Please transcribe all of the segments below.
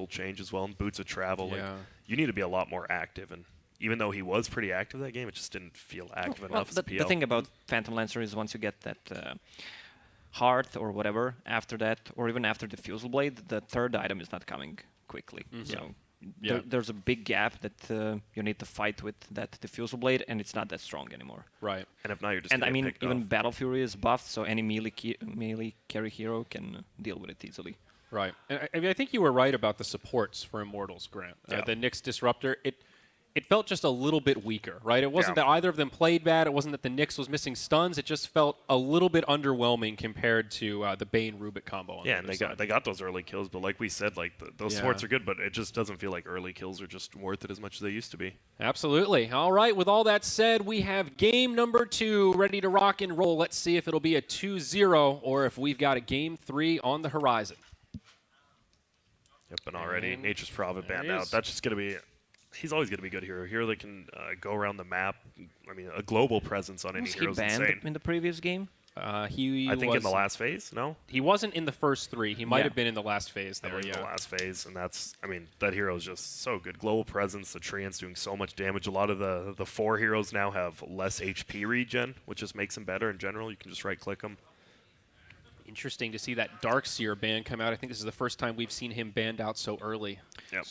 change as well, and Boots of Travel. Yeah. Like, you need to be a lot more active, and even though he was pretty active that game, it just didn't feel active enough as a PL. The thing about Phantom Lancer is once you get that hearth or whatever, after that, or even after the Fusel Blade, the third item is not coming quickly. So there's a big gap that you need to fight with that Diffusal Blade, and it's not that strong anymore. Right. And if not, you're just And I mean, picked even off. Battle Fury is buffed, so any melee carry hero can deal with it easily. Right. And I mean, I think you were right about the supports for Immortals, Grant. Yeah. The Nyx Disruptor, it felt just a little bit weaker, right? It wasn't that either of them played bad. It wasn't that the Nyx was missing stuns. It just felt a little bit underwhelming compared to the Bane Rubik combo. On Yeah, the and other they got those early kills, but like we said, like those Yeah. supports are good, but it just doesn't feel like early kills are just worth it as much as they used to be. Absolutely. All right, with all that said, we have game number 2 ready to rock and roll. Let's see if it'll be a 2-0 or if we've got a game 3 on the horizon. Yep, and already And Nature's Prophet there banned he out. is. That's just going to be... He's always going to be a good hero. A hero that can go around the map. I mean, a global presence on any Was he hero is banned insane. in the previous game? He I think in the was- last phase, no? He wasn't in the first 3. He might Yeah. have been in the last phase I there, believe yeah. the last phase, and that's... I mean, that hero is just so good. Global presence, the Treant's doing so much damage. A lot of the 4 heroes now have less HP regen, which just makes them better in general. You can just right-click them. Interesting to see that Darkseer ban come out. I think this is the first time we've seen him banned out so early. Yep.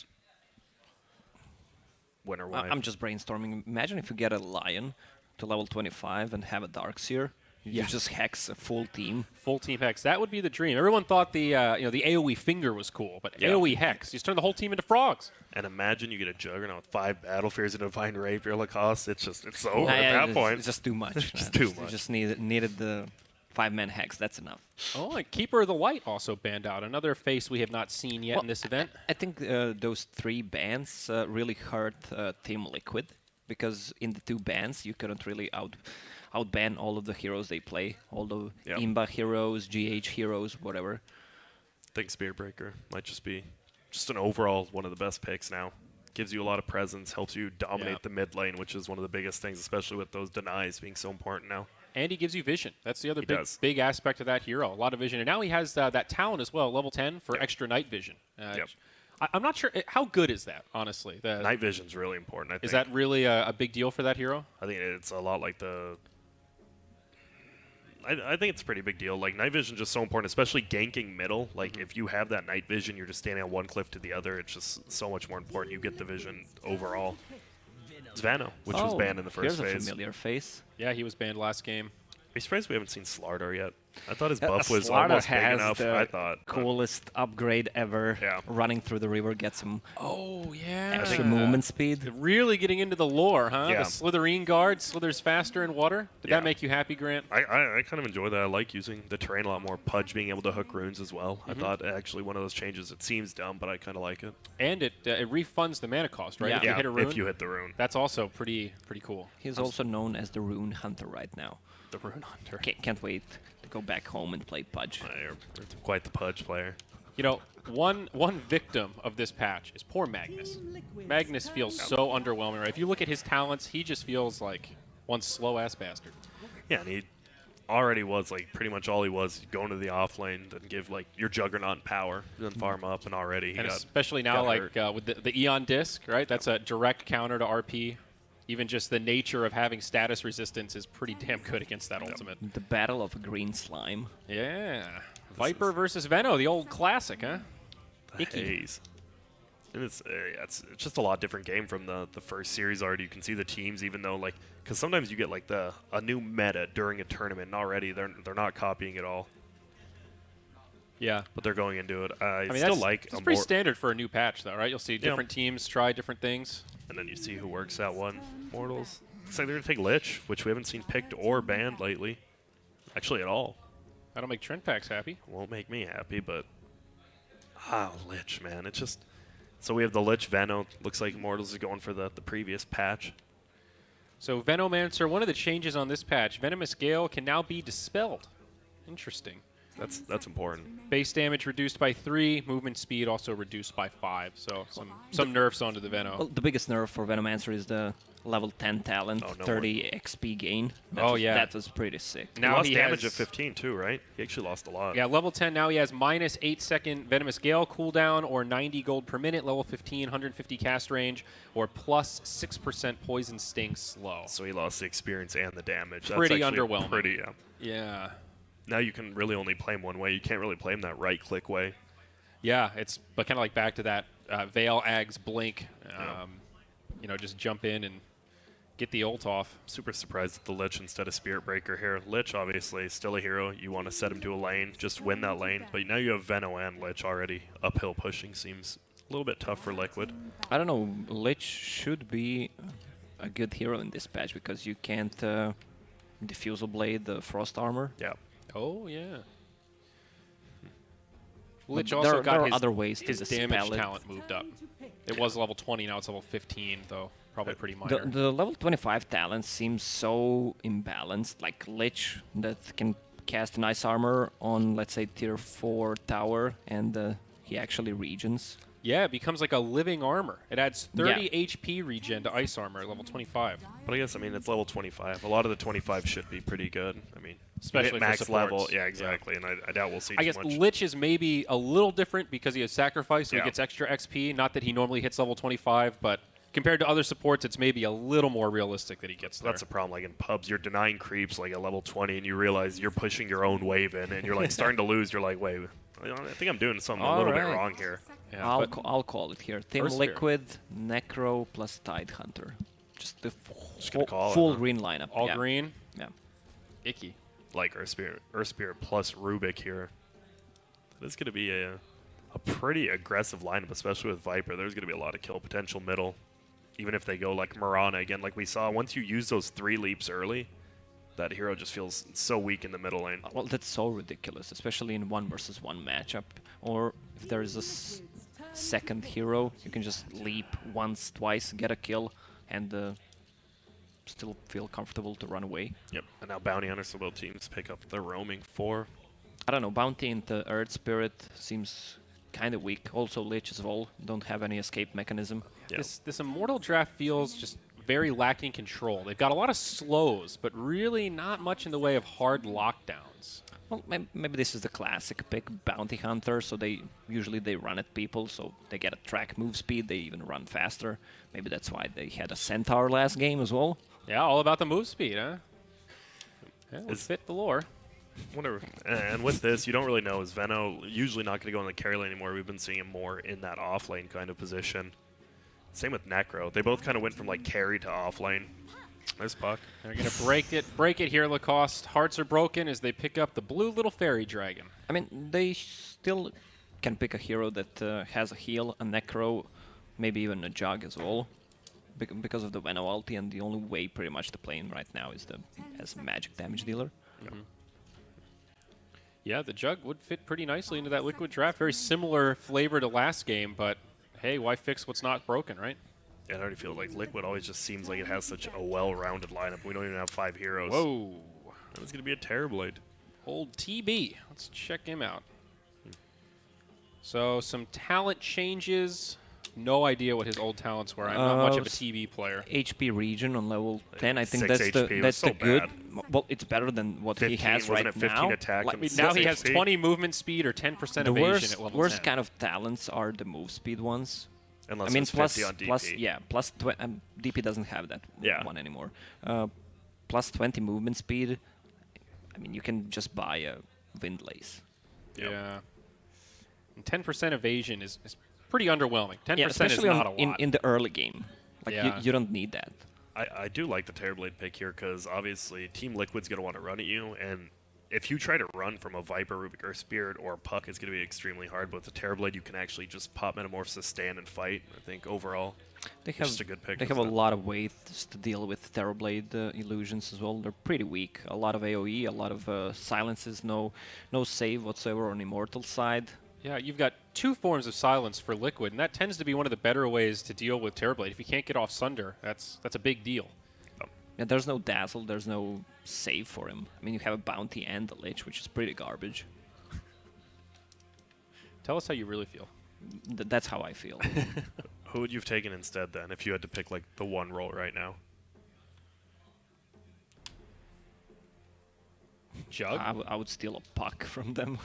Winter wife. I'm just brainstorming. Imagine if you get a Lion to level 25 and have a Darkseer. You just hex a full team. Full team hex. That would be the dream. Everyone thought the the AoE finger was cool, but Yeah. AoE hex, you just turn the whole team into frogs. And imagine you get a Juggernaut with 5 Battle Fears and a Divine Rapier Lacoste. It's over Yeah, at that it's, point. It's just too much. Just too You much. just needed the 5-man hex. That's enough. Oh, and Keeper of the Light also banned out. Another face we have not seen yet Well, in this event. I think those 3 bans really hurt Team Liquid, because in the 2 bans you couldn't really outban all of the heroes they play, all the Yep. Imba heroes, GH heroes, whatever. I think Spearbreaker might just be just an overall one of the best picks now. Gives you a lot of presence, helps you dominate Yeah. the mid lane, which is one of the biggest things, especially with those denies being so important now. And he gives you vision. That's the other He big, does. big aspect of that hero. A lot of vision. And now he has that talent as well, level 10 for extra night vision. Yep. I'm not sure. How good is that, honestly? Night vision's really important, I think. Is that really a big deal for that hero? I think it's a lot like the... I think it's a pretty big deal. Like, night vision is just so important, especially ganking middle. Like, if you have that night vision, you're just standing on one cliff to the other. It's just so much more important. You get the vision overall. It's Vano, which was banned in the first here's a phase. familiar face. Yeah, he was banned last game. Are you surprised we haven't seen Slardar yet? I thought his Uh, buff was Slardar almost big has enough, the I thought. Coolest upgrade ever. Yeah. Running through the river gets some Oh, yeah. extra movement speed. Really getting into the lore, huh? Yeah. The Slytherine guard slithers faster in water. Did Yeah. that make you happy, Grant? I kind of enjoy that. I like using the terrain a lot more. Pudge being able to hook runes as well. I thought actually one of those changes, it seems dumb, but I kind of like it. And it refunds the mana cost, right? Yeah. If you hit a rune. if you hit the rune. That's also pretty cool. He's also known as the Rune Hunter right now. The Rune Hunter. Can't wait to go back home and play Pudge. You're quite the Pudge player. You know, one victim of this patch is poor Magnus. Magnus feels so underwhelming, right? If you look at his talents, he just feels like one slow-ass bastard. Yeah, and he already was, like, pretty much all he was going to the off lane and give, like, your Juggernaut power, then farm up, and already he And got especially now, got like, hurt. with the Eon Disc, right? That's a direct counter to RP. Even just the nature of having status resistance is pretty damn good against that ultimate. The Battle of Green Slime. Yeah. Viper versus Veno, the old classic, huh? Icky. Haze. And it's just a lot different game from the first series already. You can see the teams, even though, like, because sometimes you get, like, a new meta during a tournament, and already they're not copying it all, Yeah. but they're going into it. I I mean, still that's, like that's pretty standard for a new patch, though, right? You'll see Yeah. different teams try different things. and then you see who works out one. Immortals. Looks like they're going to take Lich, which we haven't seen picked or banned lately. Actually, at all. That'll make Trent Packs happy. Won't make me happy, but... Lich, man. It's just... So we have the Lich Veno. Looks like Immortals is going for the previous patch. So Venomancer, one of the changes on this patch, Venomous Gale can now be dispelled. Interesting. That's important. Base damage reduced by 3, movement speed also reduced by 5. So some nerfs onto the Veno. Well, the biggest nerf for Venomancer is the level 10 talent, Oh, no 30 XP gain. That was pretty sick. Now he lost damage has at 15 too, right? He actually lost a lot. Yeah, level 10 now he has minus 8-second Venomous Gale cooldown or 90 gold per minute. Level 15, 150 cast range or plus 6% poison sting slow. So he lost the experience and the damage. Pretty That's actually underwhelming. Pretty, Yeah. Now you can really only play him one way. You can't really play him that right-click way. Yeah, it's but kind of like back to that Veil, Ags, Blink. Yeah. You know, just jump in and get the ult off. Super surprised at the Lich instead of Spirit Breaker here. Lich, obviously, still a hero. You want to set him to a lane, just win that lane. But now you have Veno and Lich already. Uphill pushing seems a little bit tough for Liquid. I don't know. Lich should be a good hero in this patch because you can't Diffusal Blade the Frost Armor. Yeah. Oh, yeah. Lich But also there got are his, other ways to his dispel damage it. talent moved up. It was level 20, now it's level 15, though. Probably pretty minor. The level 25 talent seems so imbalanced. Like Lich that can cast an Ice Armor on, let's say, tier 4 tower, and he actually regens. Yeah, it becomes like a living armor. It adds 30 HP regen to Ice Armor at level 25. But I guess, I mean, it's level 25. A lot of the 25 should be pretty good. I mean, Especially hit for max supports. level. Yeah, exactly. And I doubt we'll see I too guess much. Lich is maybe a little different because he has Sacrifice, so Yeah. he gets extra XP. Not that he normally hits level 25, but compared to other supports, it's maybe a little more realistic that he gets there. That's a problem. Like in pubs, you're denying creeps like at level 20, and you realize you're pushing your own wave in, and you're like starting to lose. You're like, wait, I think I'm doing something a little bit Alright. wrong here. Yeah, I'll, but I'll call it here. Team Earthsphere. Liquid, Necro plus Tide Hunter. Just the gonna call it, full huh? green lineup. all yeah. green, Yeah. icky. Like Earth Spirit plus Rubik here. This is going to be a pretty aggressive lineup, especially with Viper. There's going to be a lot of kill potential middle. Even if they go like Mirana again, like we saw, once you use those 3 leaps early, that hero just feels so weak in the middle lane. Well, that's so ridiculous, especially in 1 versus 1 matchup. Or if there is a second hero, you can just leap once, twice, get a kill, and still feel comfortable to run away. Yep. And now Bounty Hunters for both teams pick up the roaming 4. I don't know, Bounty into Earth Spirit seems kind of weak. Also, Lich as well don't have any escape mechanism. Yeah. This Immortal draft feels just very lacking control. They've got a lot of slows, but really not much in the way of hard lockdowns. Well, maybe this is the classic pick, Bounty Hunter, so they usually run at people, so they get a track move speed, they even run faster. Maybe that's why they had a Centaur last game as well. Yeah, all about the move speed, huh? Yeah, would Is- fit the lore. Whatever. And with this, you don't really know. Is Veno usually not going to go in the carry lane anymore? We've been seeing him more in that off lane kind of position. Same with Necro. They both kind of went from like carry to off lane. Nice puck. They're going to break it here, Lacoste. Hearts are broken as they pick up the blue little fairy dragon. I mean, they still can pick a hero that has a heal, a Necro, maybe even a Jug as well, because of the Veno ulti, and the only way pretty much to play him right now is as a magic damage dealer. Yeah, the Jug would fit pretty nicely into that Liquid draft. Very similar flavor to last game, but hey, why fix what's not broken, right? Yeah, I already feel like Liquid always just seems like it has such a well-rounded lineup. We don't even have 5 heroes. Whoa. It's going to be a Terrorblade. Old TB. Let's check him out. So some talent changes. No idea what his old talents were. I'm not much of a TB player. HP regen on level 10, I think 6 that's HP the was that's so the good. bad. Well, it's better than what he 15, has wasn't right it 15 now. attack Like, and Now 6 he has HP? 20 movement speed or 10% the evasion at level worst 10. kind of talents are the move speed ones. Unless I mean, it's plus 50 on DP. plus yeah, plus DP doesn't have that Yeah. one anymore. Plus 20 movement speed. I mean, you can just buy a Windlace. Yep. Yeah. And 10% evasion is pretty underwhelming. 10% Yeah, is especially not a lot. in the early game. Like Yeah. you don't need that. I do like the Terrorblade pick here because obviously Team Liquid's going to want to run at you, and if you try to run from a Viper, Rubik, or Spirit, or Puck, it's going to be extremely hard. But with the Terrorblade, you can actually just pop Metamorphosis, stand, and fight. I think overall, They have just a good pick. They have a lot of ways to deal with Terrorblade illusions as well. They're pretty weak. A lot of AoE, a lot of silences, no save whatsoever on Immortals side. Yeah, you've got 2 forms of silence for Liquid, and that tends to be one of the better ways to deal with Terrorblade. If you can't get off Sunder, that's a big deal. Yeah, there's no Dazzle, there's no save for him. I mean, you have a Bounty and a Lich, which is pretty garbage. Tell us how you really feel. That's how I feel. Who would you have taken instead then if you had to pick like the one role right now? Jug? I would steal a puck from them.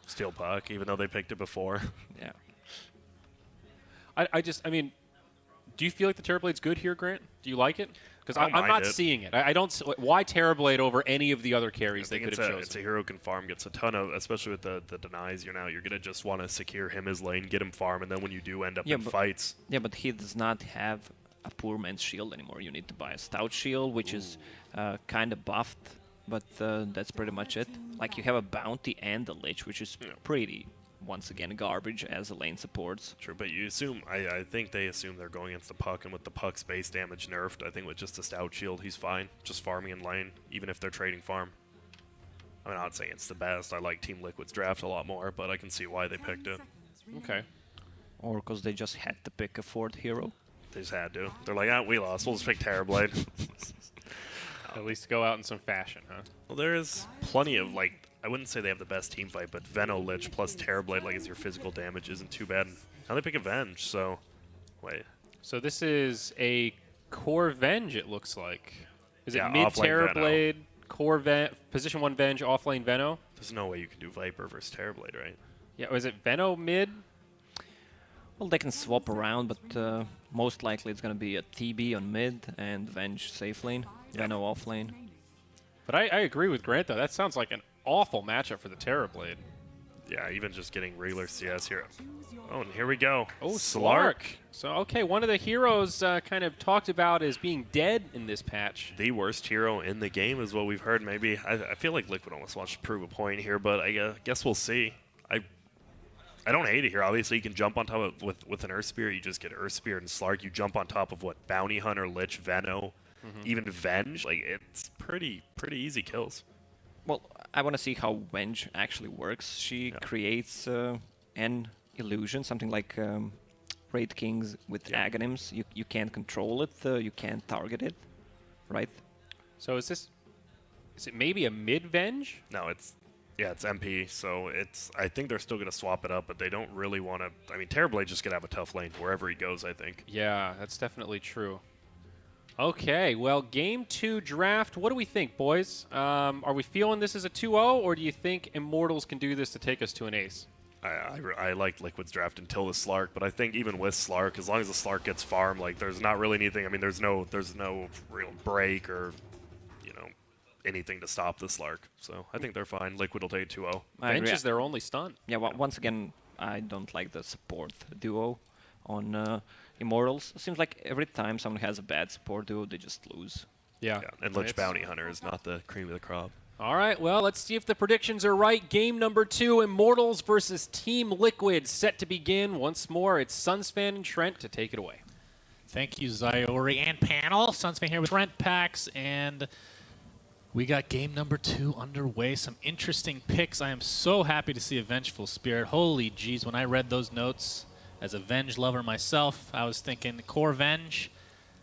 Steal puck, even though they picked it before. Yeah. I mean, do you feel like the Terrorblade's good here, Grant? Do you like it? Because I don't I'm not mind it. seeing it. I don't. Why Terrorblade over any of the other carries they I think could have chosen? it's a hero can farm, gets a ton of, especially with the denies. You're gonna just want to secure him his lane, get him farm, and then when you do end up in fights. Yeah, but he does not have a poor man's shield anymore. You need to buy a stout shield, which is kind of buffed, but that's pretty much it. Like you have a bounty and a lich, which is pretty. Once again, garbage as the lane supports. True, but you assume, I think they assume they're going against the puck, and with the puck's base damage nerfed, I think with just a stout shield, he's fine. Just farming in lane, even if they're trading farm. I mean, I'm not saying it's the best. I like Team Liquid's draft a lot more, but I can see why they picked it. Okay. Or because they just had to pick a fourth hero. They just had to. They're like, we lost. We'll just pick Terrorblade. At least go out in some fashion, huh? Well, there is plenty of, like, I wouldn't say they have the best team fight, but Veno Lich plus Terrorblade, like, as your physical damage isn't too bad. Now they pick Avenge, so... Wait. So this is a core Venge, it looks like. Is it Yeah, mid offlane Terrorblade, core position 1 Venge, offlane Veno? There's no way you can do Viper versus Terrorblade, right? Yeah, is it Veno mid? Well, they can swap around, but most likely it's going to be a TB on mid and Venge safe lane, Veno off lane. But I agree with Grant, though. That sounds like an awful matchup for the Terrorblade. Yeah, even just getting regular CS here. Oh, and here we go. Oh, Slark. So, okay, one of the heroes kind of talked about as being dead in this patch. The worst hero in the game is what we've heard. Maybe I feel like Liquid almost wants to prove a point here, but I guess we'll see. I don't hate it here. Obviously, you can jump on top of with an Earth Spear. You just get Earth Spear and Slark. You jump on top of what Bounty Hunter, Lich, Veno, even Venge. Like it's pretty easy kills. Well, I want to see how Venge actually works. She creates an illusion, something like Raid Kings with Aghanims. You can't control it. You can't target it, right? So is it maybe a mid Venge? No, it's MP. So I think they're still gonna swap it up, but they don't really want to. I mean, Terrorblade's just gonna have a tough lane wherever he goes. I think. Yeah, that's definitely true. Okay, well, Game 2 draft, what do we think, boys? Are we feeling this as a 2-0, or do you think Immortals can do this to take us to an ace? I liked Liquid's draft until the Slark, but I think even with Slark, as long as the Slark gets farmed, like there's not really anything. I mean, there's no real break or anything to stop the Slark. So I think they're fine. Liquid will take 2-0. Venge is their only stun. Yeah, well, once again, I don't like the support duo on Immortals. It seems like every time someone has a bad support duo, they just lose. Yeah. And Lich Bounty Hunter is not the cream of the crop. All right, well, let's see if the predictions are right. Game number 2, Immortals versus Team Liquid, set to begin. Once more, it's Sunsfan and Trent to take it away. Thank you, Zyori and panel. Sunsfan here with Trent, Pax, and we got game number 2 underway. Some interesting picks. I am so happy to see a Vengeful Spirit. Holy jeez, when I read those notes, as a Venge lover myself, I was thinking core Venge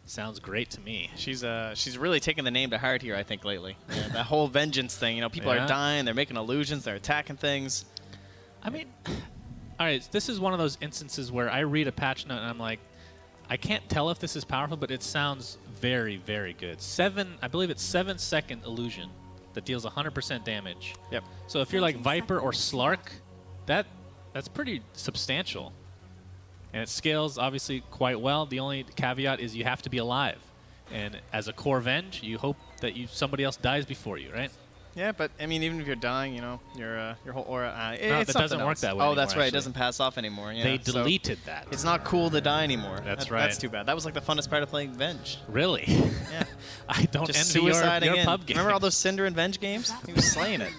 sounds great to me. She's really taken the name to heart here, I think, lately. Yeah, that whole vengeance thing, people are dying, they're making illusions, they're attacking things. I mean, all right, this is one of those instances where I read a patch note and I'm like, I can't tell if this is powerful, but it sounds very, very good. I believe it's 7-second illusion that deals 100% damage. Yep. So if you're like Viper or Slark, that's pretty substantial. And it scales, obviously, quite well. The only caveat is you have to be alive. And as a core Venge, you hope that somebody else dies before you, right? Yeah, but, I mean, even if you're dying, your whole aura... no, it doesn't work that way Oh, that's anymore, right. actually. It doesn't pass off anymore. Yeah, they deleted that. It's not cool to die anymore. That's right. That's too bad. That was like the funnest part of playing Venge. Really? Yeah. I don't Just envy your suiciding pub game. Remember all those Cinder and Venge games? He was slaying it.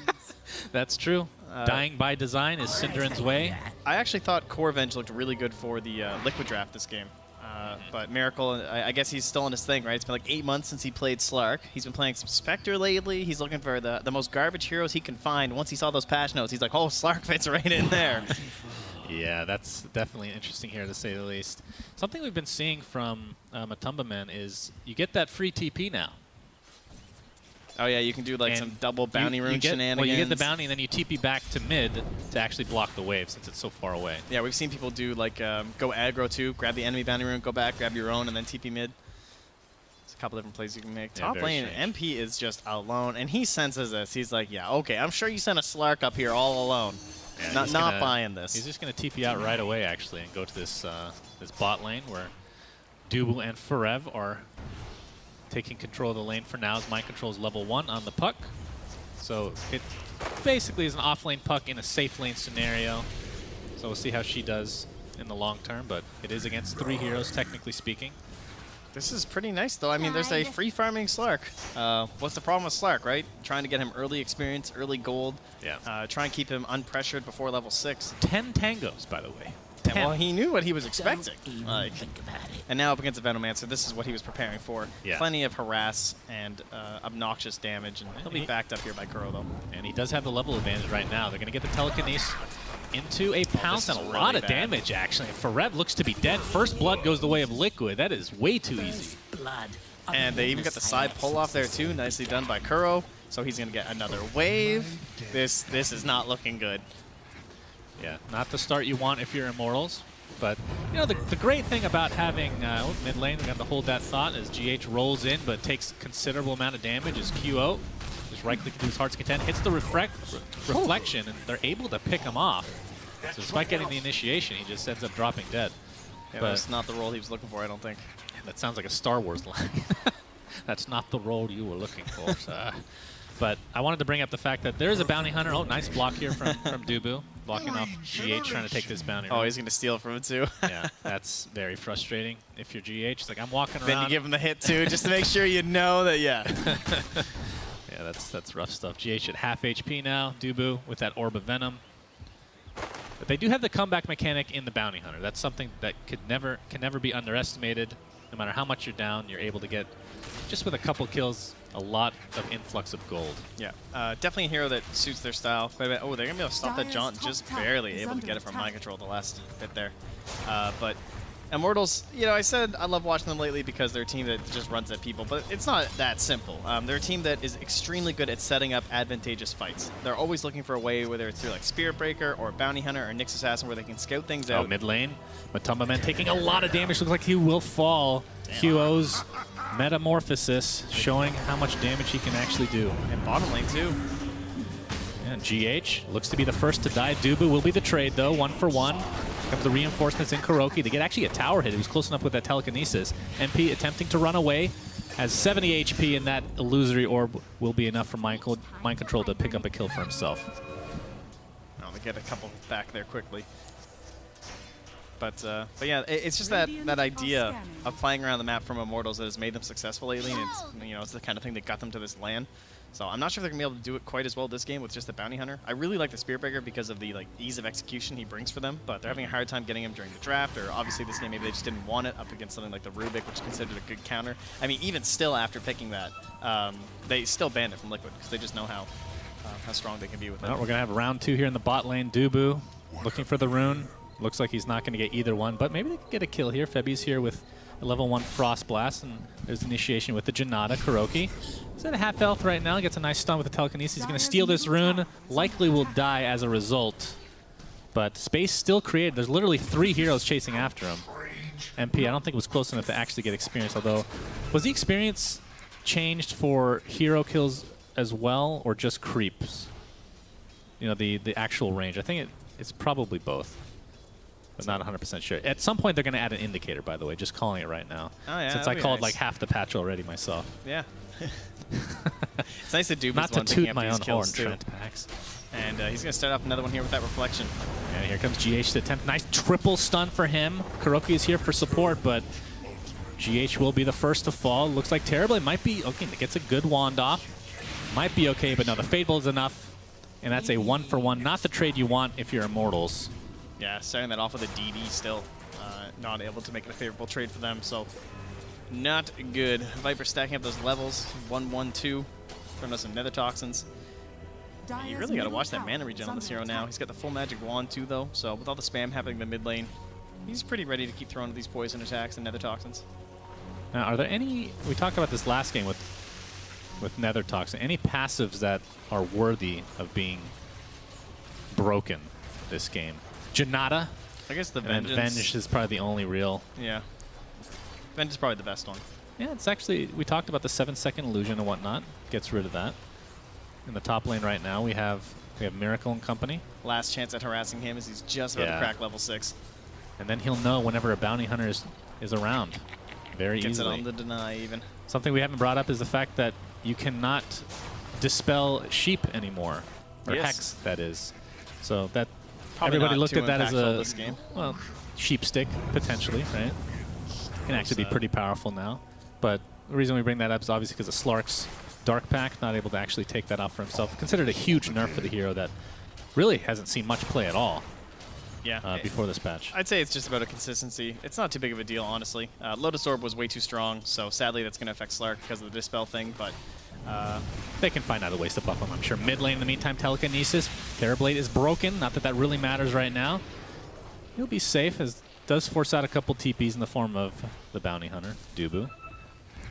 That's true. Dying by design is Cinderen's way. I actually thought core Venge looked really good for the Liquid draft this game. But Miracle, I guess he's still on his thing, right? It's been like 8 months since he played Slark. He's been playing some Spectre lately. He's looking for the most garbage heroes he can find. Once he saw those patch notes, he's like, oh, Slark fits right in there. Yeah, that's definitely interesting here, to say the least. Something we've been seeing from Matumba Man is you get that free TP now. Oh, yeah, you can do like And some double bounty rune shenanigans. Well, you get the bounty, and then you TP back to mid to actually block the wave since it's so far away. Yeah, we've seen people do like go aggro too, grab the enemy bounty rune, go back, grab your own, and then TP mid. a couple different plays you can make. Yeah, Top very lane, strange. MP is just alone, and he senses this. He's like, yeah, okay, I'm sure you sent a Slark up here all alone. Yeah, he's not gonna- buying this. He's just going to TP out right away, actually, and go to this this bot lane where Dubu and Forev are taking control of the lane for now as Mind Control is level 1 on the puck. So it basically is an off-lane puck in a safe lane scenario. So we'll see how she does in the long term, but it is against 3 heroes, technically speaking. This is pretty nice, though. I mean, there's a free farming Slark. What's the problem with Slark, right? Trying to get him early experience, early gold. Yeah. Try and keep him unpressured before level 6. 10 tangos, by the way. And, well, he knew what he was expecting. Like, and now up against the Venomancer, this is what he was preparing for. Yeah. Plenty of harass and obnoxious damage, and he'll be backed up here by Kuro, though. And he does have the level advantage right now. They're going to get the telekinesis into a pounce this and a is lot really of bad. damage, actually. And Forev looks to be dead. First blood goes the way of Liquid. That is way too easy. And they even got the side pull off there, too. Nicely done by Kuro. So he's going to get another wave. This is not looking good. Yeah, not the start you want if you're Immortals. But, you know, the great thing about having mid lane, we got to hold that thought as GH rolls in but takes considerable amount of damage is QO. Just right-click to his Heart's Content, hits the reflection, and they're able to pick him off. So despite getting the initiation, he just ends up dropping dead. Yeah, But- that's not the role he was looking for, I don't think. That sounds like a Star Wars line. That's not the role you were looking for. So, but I wanted to bring up the fact that there is a bounty hunter. Oh, nice block here from Dubu. Blocking off GH, trying to take this bounty. Oh, he's going to steal from it, too. Yeah, that's very frustrating. If you're GH, it's like, I'm walking around. Then you give him the hit, too, just to make sure you know that, yeah. Yeah, that's rough stuff. GH at half HP now. Dubu with that Orb of Venom. But they do have the comeback mechanic in the Bounty Hunter. That's something that can never be underestimated. No matter how much you're down, you're able to get, just with a couple kills, a lot of influx of gold. Yeah, definitely a hero that suits their style. Wait, oh, they're going to be able to stop that jaunt, just barely able to get it from Mind Control the last bit there. But Immortals, you know, I said I love watching them lately because they're a team that just runs at people, but it's not that simple. They're a team that is extremely good at setting up advantageous fights. They're always looking for a way, whether it's through like Spirit Breaker or Bounty Hunter or Nyx Assassin, where they can scout things Oh, out. mid lane. Matumba Man taking a lot of damage. Looks like he will fall. QO's Metamorphosis showing how much damage he can actually do. And bottom lane, too. And GH looks to be the first to die. Dubu will be the trade, though, 1 for 1. Comes the reinforcements in Kuroki. They get actually a tower hit. He was close enough with that telekinesis. MP attempting to run away. Has 70 HP, and that illusory orb will be enough for Mind Control to pick up a kill for himself. Oh, they get a couple back there quickly. But yeah, it's just that idea of playing around the map from Immortals that has made them successful lately, and it's the kind of thing that got them to this LAN. So I'm not sure if they're gonna be able to do it quite as well this game with just the Bounty Hunter. I really like the Spirit Breaker because of the ease of execution he brings for them, but they're having a hard time getting him during the draft, or obviously this game maybe they just didn't want it up against something like the Rubik, which is considered a good counter. I mean, even still after picking that, they still banned it from Liquid because they just know how strong they can be with it. Well, we're going to have round 2 here in the bot lane. Dubu looking for the rune. Looks like he's not going to get either one, but maybe they can get a kill here. Febi's here with a level 1 Frost Blast, and there's initiation with the Janata. Kuroki is at a half health right now. Gets a nice stun with the telekinesis. He's going to steal this rune. Likely will die as a result, but space still created. There's literally 3 heroes chasing after him. MP, I don't think was close enough to actually get experience, although was the experience changed for hero kills as well, or just creeps? You know, the actual range. I think it's probably both. But not 100% sure. At some point, they're going to add an indicator, by the way. Just calling it right now. Oh, yeah, Since I that'd be called nice. like half the patch already myself. Yeah. It's nice that Dubu's Not to one picking toot up my these own kills, horn, too. Trent Pax. And he's going to start off another one here with that reflection. And here comes GH to attempt. Nice triple stun for him. Kuroki is here for support, but GH will be the first to fall. Looks like terrible. It might be okay. It gets a good wand off. Might be okay, but no, the Fade Bolt is enough. And that's a 1 for 1. Not the trade you want if you're Immortals. Yeah, starting that off with a DD still. Not able to make it a favorable trade for them, so not good. Viper stacking up those levels. 1-1-2. Throwing out some Nether Toxins. You really got to watch that mana regen on this hero now. He's got the full magic wand too, though, so with all the spam happening in the mid lane, he's pretty ready to keep throwing these poison attacks and Nether Toxins. Now, are there any... We talked about this last game with Nether Toxin. Any passives that are worthy of being broken this game? Janata. I guess the And Vengeance. Venge is probably the only real. Yeah. Vengeance is probably the best one. Yeah, it's actually, we talked about the 7-second illusion and whatnot. Gets rid of that. In the top lane right now, we have Miracle and company. Last chance at harassing him as he's just about to crack level 6. And then he'll know whenever a bounty hunter is around. Very Gets easily. it on the deny even. Something we haven't brought up is the fact that you cannot dispel sheep anymore. Or Yes. hex, that is. So that Probably everybody not looked too at that as impactful a this game. well, sheep stick potentially, right? Can actually be pretty powerful now. But the reason we bring that up is obviously because of Slark's Dark Pact, not able to actually take that off for himself. Considered a huge nerf for the hero that really hasn't seen much play at all before this patch. I'd say it's just about a consistency. It's not too big of a deal, honestly. Lotus Orb was way too strong, so sadly that's going to affect Slark because of the Dispel thing, but... they can find other ways to buff him, I'm sure. Mid lane, in the meantime, Telekinesis. Terrorblade is broken. Not that that really matters right now. He'll be safe, as does force out a couple TPs in the form of the Bounty Hunter, Dubu.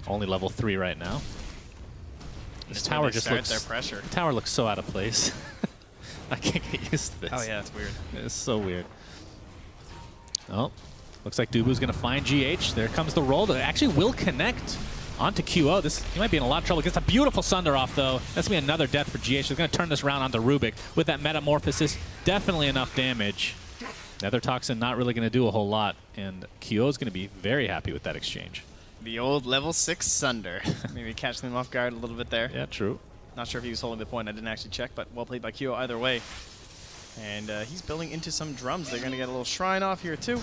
Only level 3 right now. This tower just looks... their pressure. The tower looks so out of place. I can't get used to this. Oh yeah, it's weird. It's so weird. Oh, looks like Dubu's going to find GH. There comes the roll that actually will connect onto QO. He might be in a lot of trouble. Gets a beautiful Sunder off, though. That's going to be another death for GH. He's going to turn this round onto Rubik with that Metamorphosis. Definitely enough damage. Nether Toxin not really going to do a whole lot, and QO's going to be very happy with that exchange. The old level 6 Sunder. Maybe catch them off guard a little bit there. Yeah, true. Not sure if he was holding the point. I didn't actually check, but well played by QO either way. And he's building into some drums. They're going to get a little shrine off here, too.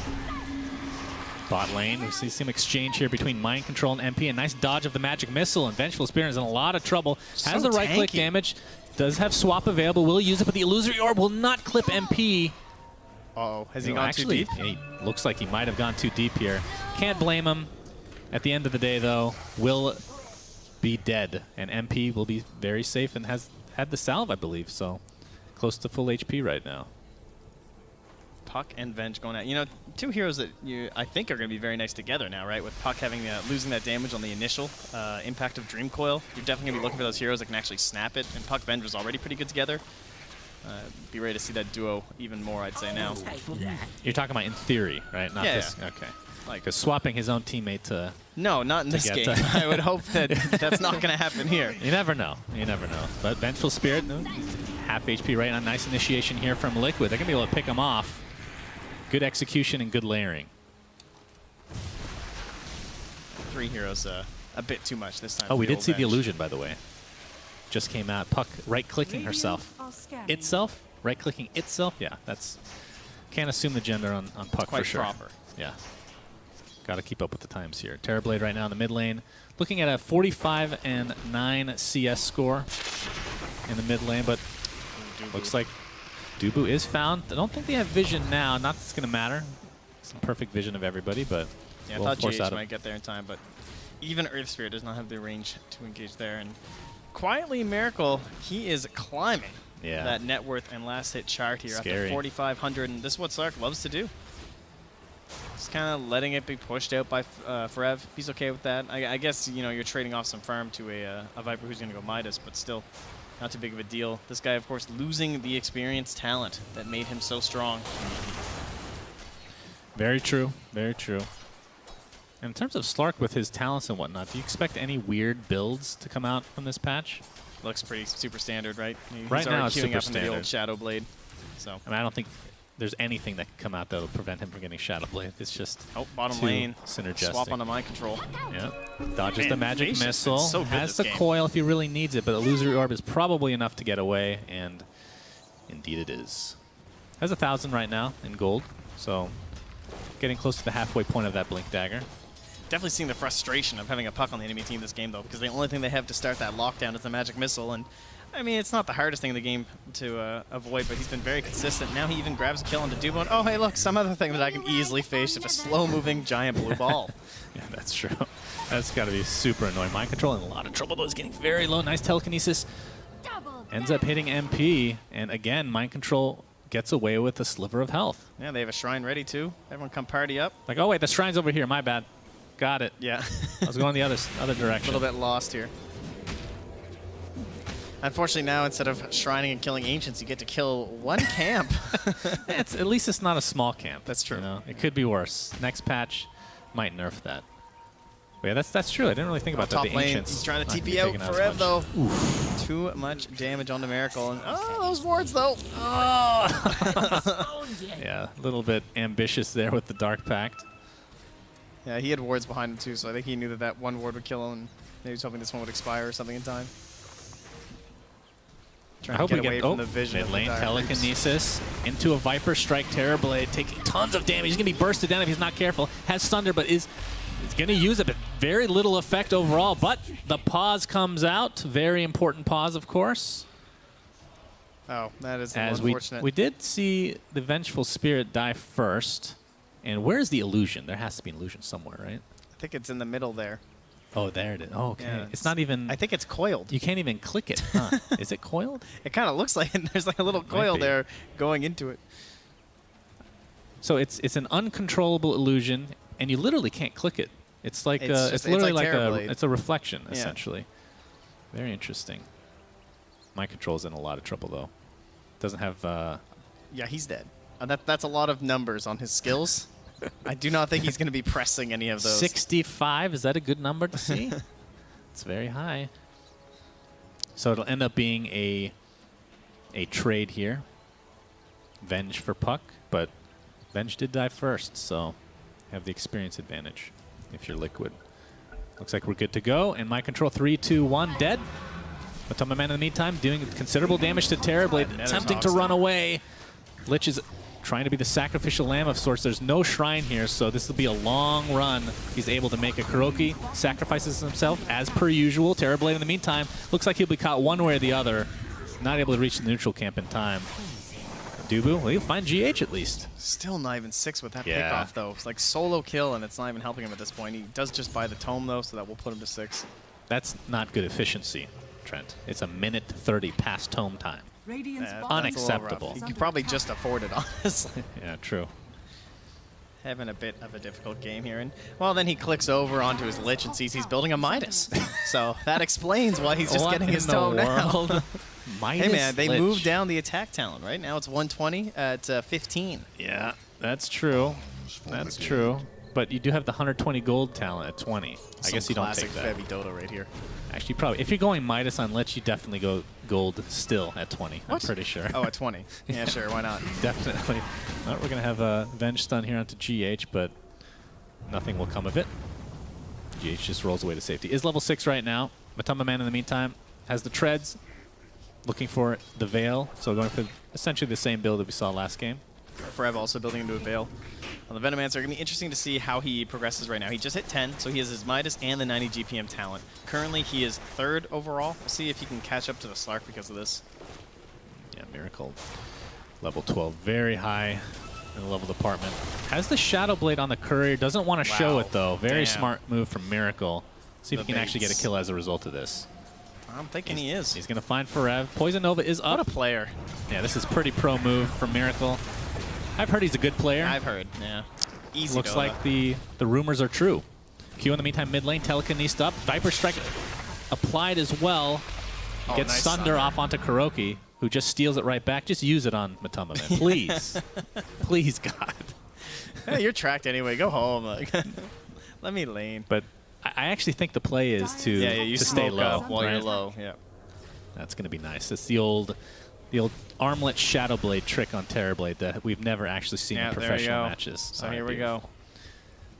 Bot lane, we see some exchange here between Mind Control and MP. A nice dodge of the Magic Missile, and Vengeful Spirit is in a lot of trouble. Has the right-click damage. Does have swap available. Will use it, but the Illusory Orb will not clip MP. Uh-oh. Has he gone too deep? He looks like he might have gone too deep here. Can't blame him. At the end of the day, though, will be dead, and MP will be very safe and has had the salve, I believe, so close to full HP right now. Puck and Venge going at, you know, two heroes that I think are going to be very nice together now, right? With Puck having losing that damage on the initial impact of Dream Coil, you're definitely going to be looking for those heroes that can actually snap it. And Puck Venge was already pretty good together. Be ready to see that duo even more, I'd say now. You're talking about in theory, right? Not this. Yeah. Okay. Because swapping his own teammate to... No, not in this game. I would hope that that's not going to happen here. You never know. You never know. But Vengeful Spirit, half HP right on. Nice initiation here from Liquid. They're going to be able to pick him off. Good execution and good layering. 3 heroes a bit too much this time. Oh, we did see the Venge. illusion, by the way. Just came out. Puck right-clicking herself. Itself? Right-clicking itself? Yeah, that's... Can't assume the gender on Puck Quite for sure. proper. Yeah. Got to keep up with the times here. Terrorblade right now in the mid lane. Looking at a 45 and 9 CS score in the mid lane, but looks like Dubu is found. I don't think they have vision now. Not that it's going to matter. Some perfect vision of everybody, but yeah, we'll I thought force GH out might get there in time, but even Earth Spirit does not have the range to engage there. And quietly, Miracle, he is climbing that net worth and last hit chart here Scary. after 4,500, and this is what Slark loves to do. Just kind of letting it be pushed out by Forev. He's okay with that. I guess, you know, you're trading off some farm to a Viper who's going to go Midas, but still not too big of a deal. This guy, of course, losing the experience talent that made him so strong. Very true. Very true. And in terms of Slark with his talents and whatnot, do you expect any weird builds to come out from this patch? Looks pretty super standard, right? He's right now, it's queuing super up into the standard. old Shadow Blade. So. I mean, I don't think there's anything that can come out that will prevent him from getting Shadow Blade. It's just bottom too lane. synergistic. Swap onto Mind Control. Yeah. Dodges Man, the Magic Patience Missile. is so good Has this the game. coil if he really needs it, but Illusory Orb is probably enough to get away, and indeed it is. Has 1,000 right now in gold, so getting close to the halfway point of that Blink Dagger. Definitely seeing the frustration of having a Puck on the enemy team this game, though, because the only thing they have to start that lockdown is the Magic Missile, and I mean, it's not the hardest thing in the game to avoid, but he's been very consistent. Now he even grabs a kill onto Dubo, and oh, hey, look, some other thing that I can easily face, just a slow-moving giant blue ball. Yeah, that's true. That's got to be super annoying. Mind Control in a lot of trouble, though. He's getting very low. Nice Telekinesis. Ends up hitting MP, and again, Mind Control gets away with a sliver of health. Yeah, they have a shrine ready, too. Everyone come party up. Like, oh, wait, the shrine's over here. My bad. Got it. Yeah. I was going the other direction. A little bit lost here. Unfortunately, now instead of shrining and killing ancients, you get to kill one camp. At least it's not a small camp. That's true. You know? It could be worse. Next patch might nerf that. Yeah, that's true. I didn't really think about that. Top The lane, Ancients he's trying to not TP out taking as for Ev much. though. Oof. Too much damage on the Miracle. And, oh, those wards though. Oh. Yeah, a little bit ambitious there with the Dark Pact. Yeah, he had wards behind him too, so I think he knew that that one ward would kill him. And maybe he was hoping this one would expire or something in time. I hope to we get away get from the vision mid of the lane dire telekinesis into a Viper Strike Terrorblade, taking tons of damage. He's gonna be bursted down if he's not careful. Has Thunder, but is gonna use it, but very little effect overall. But the pause comes out. Very important pause, of course. Oh, that is As unfortunate. we did see the Vengeful Spirit die first. And where's the illusion? There has to be an illusion somewhere, right? I think it's in the middle there. Oh, there it is. Oh, okay. Yeah, it's not even. I think it's coiled. You can't even click it, huh? Is it coiled? It kind of looks like it. There's like a little Might coil be. there going into it. So it's an uncontrollable illusion, and you literally can't click it. It's like It's literally like like Terrorblade. it's a reflection Yeah. essentially. Very interesting. My control's in a lot of trouble though. Doesn't have. Yeah, he's dead. That's a lot of numbers on his skills. I do not think he's going to be pressing any of those. 65, is that a good number to see? It's very high. So it'll end up being a trade here. Venge for Puck, but Venge did die first, so have the experience advantage if you're Liquid. Looks like we're good to go, and my control 3, 2, 1, dead. Matoma Man in the meantime doing considerable damage to Terrorblade, attempting to run away. Lich is trying to be the sacrificial lamb of sorts. There's no shrine here, so this will be a long run. He's able to make a Kuroki, sacrifices himself as per usual. Terrorblade in the meantime looks like he'll be caught one way or the other. Not able to reach the neutral camp in time. Dubu, well, he'll find GH at least. Still not even 6 with that Yeah. pickoff, though. It's like solo kill, and it's not even helping him at this point. He does just buy the tome, though, so that will put him to 6. That's not good efficiency, Trent. It's a minute 30 past tome time. That's Unacceptable. a little rough. You could probably just afford it, honestly. Yeah, true. Having a bit of a difficult game here. And, well, then he clicks over onto his Lich and sees he's building a Midas. So that explains why he's just What getting his in the tome now. world? Hey, man, they Lich. moved down the attack talent, right? Now it's 120 at 15. Yeah, that's true. That's true. But you do have the 120 gold talent at 20. I guess you don't classic take that. Febby Dota right here. Actually, probably. If you're going Midas on Lich, you definitely go gold still at 20. What? I'm pretty sure. Oh, at 20. Yeah, sure, why not? Definitely. Well, we're going to have a Venge stun here onto GH, but nothing will come of it. GH just rolls away to safety. Is level 6 right now. Matoma Man in the meantime has the treads, looking for the Veil, so going for essentially the same build that we saw last game. Forever also building into a Veil. On the Venomancer, going to be interesting to see how he progresses right now. He just hit 10, so he has his Midas and the 90 GPM talent. Currently, he is 3rd overall. We'll see if he can catch up to the Slark because of this. Yeah, Miracle. Level 12, very high in the level department. Has the Shadow Blade on the Courier, doesn't want to show Wow. it though. Very Damn. smart move from Miracle. See if The he can actually get a baits. kill as a result of this. I'm thinking he is. He's going to find Forev. Poison Nova is up. What a player. Yeah, this is pretty pro move from Miracle. I've heard he's a good player. I've heard, yeah. Easy Looks Dota. like the rumors are true. Q in the meantime, mid lane, telekinesis up. Viper Strike applied as well. Oh, Gets nice Sunder off onto Kuroki, who just steals it right back. Just use it on Matoma Man, please. Please, God. Hey, you're tracked anyway. Go home. Like, let me lane. But I actually think the play is to, You to stay smoke low. up while you're right? low. Yeah. That's going to be nice. It's the old armlet Shadow Blade trick on Terrorblade that we've never actually seen Yeah, in there you professional go. matches. So All right, here we beautiful. go.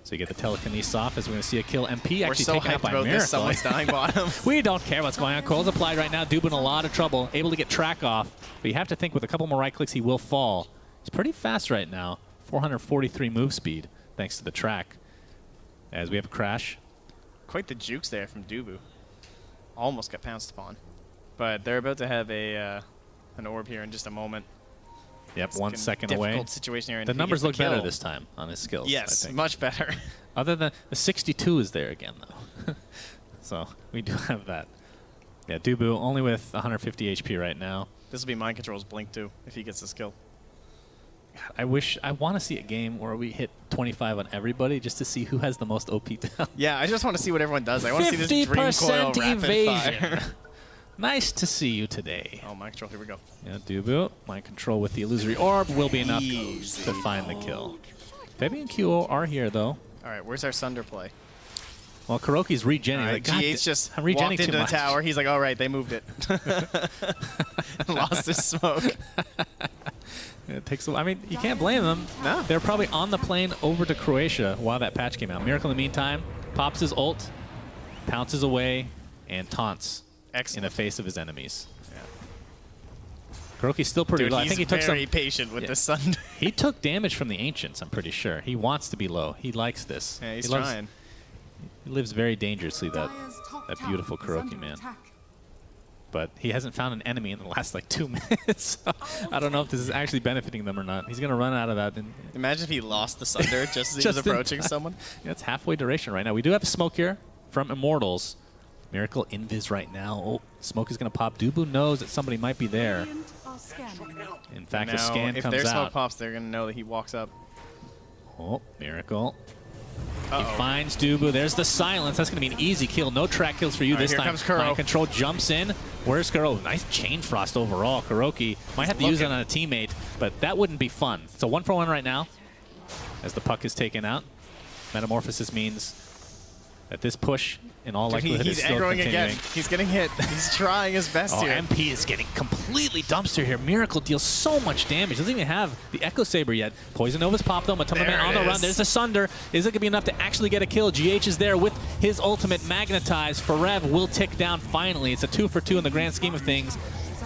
So you get the telekinesis off as we're going to see a kill. MP We're actually so taken out hyped by about Miracle. this. Someone's dying bottom. We don't care what's going on. Coil's applied right now. Dubin in a lot of trouble. Able to get track off. But you have to think with a couple more right clicks, he will fall. He's pretty fast right now. 443 move speed, thanks to the track. As we have a crash. Quite the jukes there from Dubu. Almost got pounced upon. But they're about to have an orb here in just a moment. Yep, It's 1 a second away. difficult situation here. and The if he numbers gets look better kill- this time on his skills, I Yes, think. much better. Other than the 62 is there again, though. So we do have that. Yeah, Dubu only with 150 HP right now. This will be Mind Control's Blink, too, if he gets this kill. I want to see a game where we hit 25 on everybody just to see who has the most OP down. Yeah, I just want to see what everyone does. I want to see this Dream Coil 50% rapid evasion. fire. Nice to see you today. Oh, Mind Control, here we go. Yeah, Dubu, Mind Control with the Illusory Orb will be enough Easy. to find the kill. Febby and QO are here, though. All right, where's our Sunder play? Well, Kuroki's regenning. Right, Like, God, GH just I'm regenning walked into too the much. tower. He's like, all right, they moved it. Lost his smoke. It takes. I mean, you can't blame them. No. They're probably on the plane over to Croatia while that patch came out. Miracle, in the meantime, pops his ult, pounces away, and taunts in the face of his enemies. Kuroki's still pretty Dude, low. I he's think he took very some. patient with the Sun. He took damage from the Ancients, I'm pretty sure. He wants to be low. He likes this. Yeah, he's he loves- trying. He lives very dangerously, that beautiful Kuroki, man. But he hasn't found an enemy in the last, like, 2 minutes. So I don't know if this is actually benefiting them or not. He's going to run out of that. Imagine if he lost the Sunder just as he Just was in approaching time. someone. Yeah, it's halfway duration right now. We do have a smoke here from Immortals. Miracle invis right now. Oh, smoke is going to pop. Dubu knows that somebody might be there. In fact, Now, a scan if comes their smoke out. pops, they're going to know that he walks up. Oh, Miracle. He finds Dubu. There's the silence. That's going to be an easy kill. No track kills for you this here time. comes Kuro. Mind control jumps in. Where's Kuro? Nice chain frost overall. Kuroki might have to use it on a teammate, but that wouldn't be fun. It's a 1-for-1 right now as the puck is taken out. Metamorphosis means that this push, in all likelihood, He's is still aggroing continuing. again. He's getting hit. He's trying his best Oh, here. MP is getting completely dumpster here. Miracle deals so much damage. Doesn't even have the Echo Saber yet. Poison Nova's popped though. Matoma There Man on it the run. is. There's the Sunder. Is it going to be enough to actually get a kill? GH is there with his ultimate magnetized. Forev will tick down finally. It's a 2-for-2 in the grand scheme of things.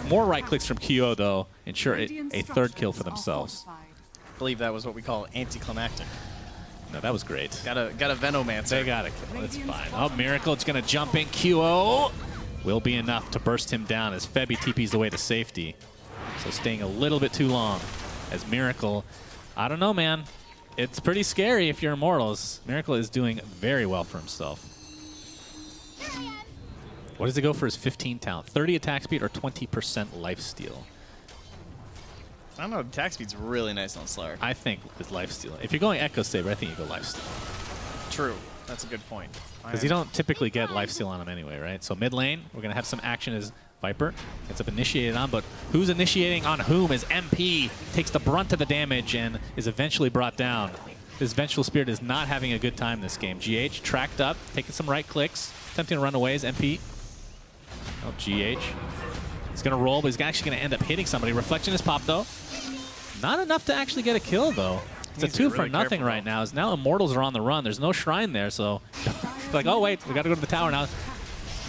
More right clicks from Kyo though. Ensure a third kill for themselves. I believe that was what we call anticlimactic. No, that was great. Got a Venomancer. They got a kill. That's fine. Oh, Miracle. It's going to jump in. QO will be enough to burst him down as Febby TP's the way to safety. So staying a little bit too long as Miracle. I don't know, man. It's pretty scary if you're Immortals. Miracle is doing very well for himself. What does he go for his 15 talent? 30 attack speed or 20% lifesteal? I don't know. Attack speed's really nice on Slark. I think it's lifesteal. If you're going Echo Saber, I think you go lifesteal. True. That's a good point. Because you don't typically get lifesteal on him anyway, right? So mid lane, we're going to have some action as Viper gets up initiated on, but who's initiating on whom as MP takes the brunt of the damage and is eventually brought down. This Vengeful Spirit is not having a good time this game. GH tracked up, taking some right clicks, attempting to run away as MP. Oh, GH. He's going to roll, but he's actually going to end up hitting somebody. Reflection is popped, though. Not enough to actually get a kill, though. It's a 2 for nothing right now. As now Immortals are on the run. There's no shrine there, so like, oh wait, we got to go to the tower now.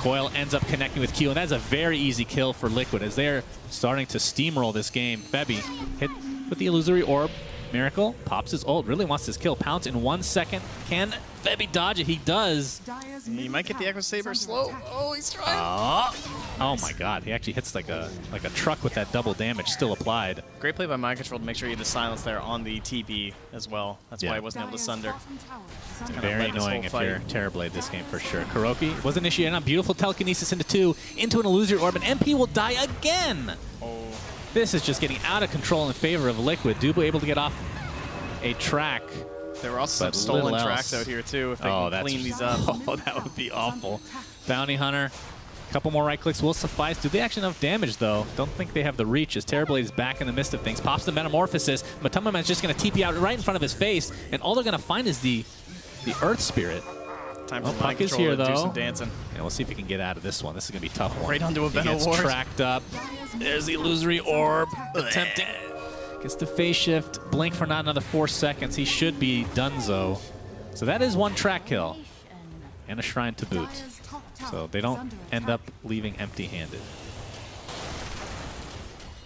Coil ends up connecting with Q, and that's a very easy kill for Liquid as they're starting to steamroll this game. Febby hit with the illusory orb. Miracle pops his ult. Really wants this kill. Pounce in 1 second. Can Febby dodge it? He does. He might get the Echo Saber slow. Oh, he's trying. Oh my God! He actually hits like a truck with that double damage still applied. Great play by Mind Control to make sure you had the silence there on the TP as well. That's Yeah. why he wasn't able to Sunder. Very led this annoying whole if fight. you're Terrorblade this game for sure. Kuroki was initiated on beautiful telekinesis into 2, into an illusory orb, and MP will die again. Oh, This is just getting out of control in favor of Liquid. Dubu able to get off a track. there were also some But stolen little tracks else. out here too. If they Oh, can that's clean these up. Oh, that would be awful. Bounty Hunter. A couple more right clicks will suffice. Do they actually have enough damage, though? Don't think they have the reach as Terrorblade is back in the midst of things. Pops the Metamorphosis. Matoma Man's just going to TP out right in front of his face, and all they're going to find is the Earth Spirit. Time Oh, for puck Mind is Control here, to do though. some dancing. And we'll see if he can get out of this one. This is going to be a tough one. Right onto a He Venom gets Ward. tracked up. There's the illusory orb. Attempting. Gets the phase shift. Blink for not another 4 seconds. He should be donezo. So that is 1 track kill. And a shrine to boot. So they don't end up leaving empty-handed.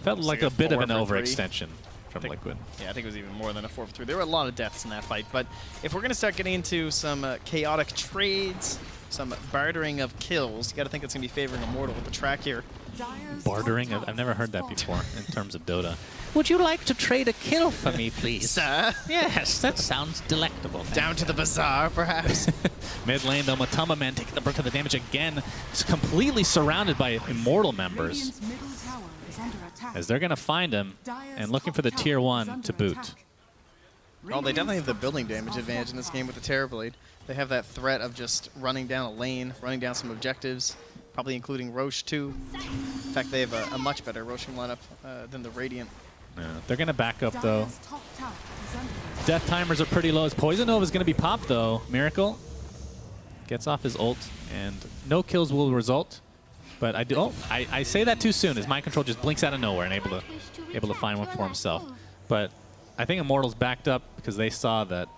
Felt like a bit of an 4 for 3. overextension from Liquid. Yeah, I think it was even more than a 4 for 3. There were a lot of deaths in that fight. But if we're going to start getting into some chaotic trades, some bartering of kills, you got to think it's going to be favoring Immortal with the track here. Bartering? I've never heard that before in terms of Dota. Would you like to trade a kill for me, please? Sir, Yes, that sounds delectable. down to the bazaar, perhaps. Mid lane, though, Matoma Man taking the brunt of the damage again. He's completely surrounded by Immortal members as they're going to find him and looking for the tier 1 to boot. Well, they definitely have the building damage advantage in this game with the Terrorblade. They have that threat of just running down a lane, running down some objectives, probably including Roche too. In fact, they have a much better Roshing lineup than the Radiant. Yeah, they're going to back up, though. Death timers are pretty low. As Poison Nova is going to be popped, though. Miracle Gets off his ult, and no kills will result. But I do. Oh, I say that too soon, as Mind Control just blinks out of nowhere and able to find one for himself. But I think Immortals backed up because they saw that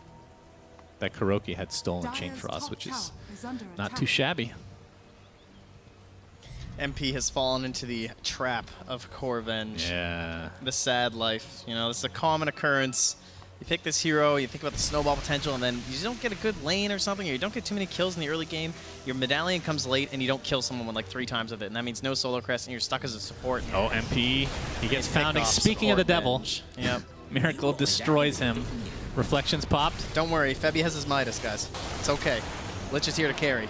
Kuroki had stolen Chain Frost, which is not too shabby. MP has fallen into the trap of Corvenge. Yeah. The sad life. You know, this is a common occurrence. You pick this hero, you think about the snowball potential, and then you don't get a good lane or something, or you don't get too many kills in the early game. Your medallion comes late, and you don't kill someone with like 3 times of it, and that means no solo crest, and you're stuck as a support. Oh, MP. He gets founding. Speaking of the devil, yep. Miracle destroys him. Reflections popped. Don't worry, Febby has his Midas, guys. It's okay. Lich is here to carry.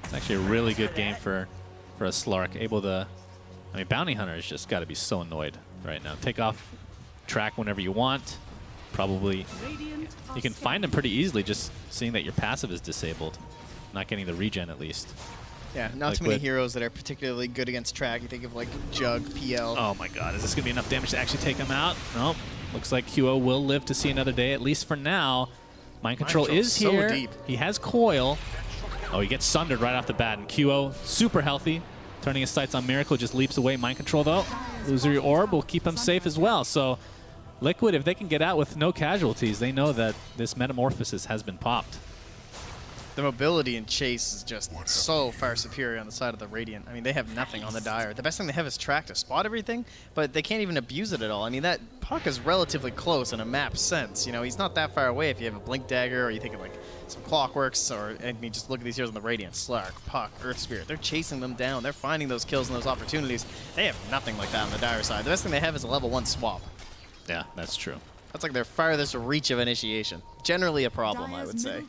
It's actually a really good game for a Slark. Able to, I mean, Bounty Hunter has just got to be so annoyed right now. Take off track whenever you want. Probably, you can find him pretty easily just seeing that your passive is disabled. Not getting the regen at least. Yeah, not too many heroes that are particularly good against track. You think of like Jug, PL. Oh my god, is this going to be enough damage to actually take him out? Nope. Looks like QO will live to see another day, at least for now. Mind Control is here. So deep. He has Coil. Oh, he gets sundered right off the bat, and QO, super healthy. Turning his sights on Miracle, just leaps away. Mind Control, though. Illusory Orb will keep him safe as well. So Liquid, if they can get out with no casualties, they know that this Metamorphosis has been popped. The mobility in Chase is just so far superior on the side of the Radiant. I mean, they have nothing on the Dire. The best thing they have is track to spot everything, but they can't even abuse it at all. I mean, that Puck is relatively close in a map sense. You know, he's not that far away if you have a Blink Dagger, or you think of like some Clockworks, or I mean, just look at these heroes on the Radiant. Slark, Puck, Earth Spirit. They're chasing them down. They're finding those kills and those opportunities. They have nothing like that on the Dire side. The best thing they have is a level 1 swap. Yeah, that's true. That's like their farthest reach of initiation. Generally a problem, I would say.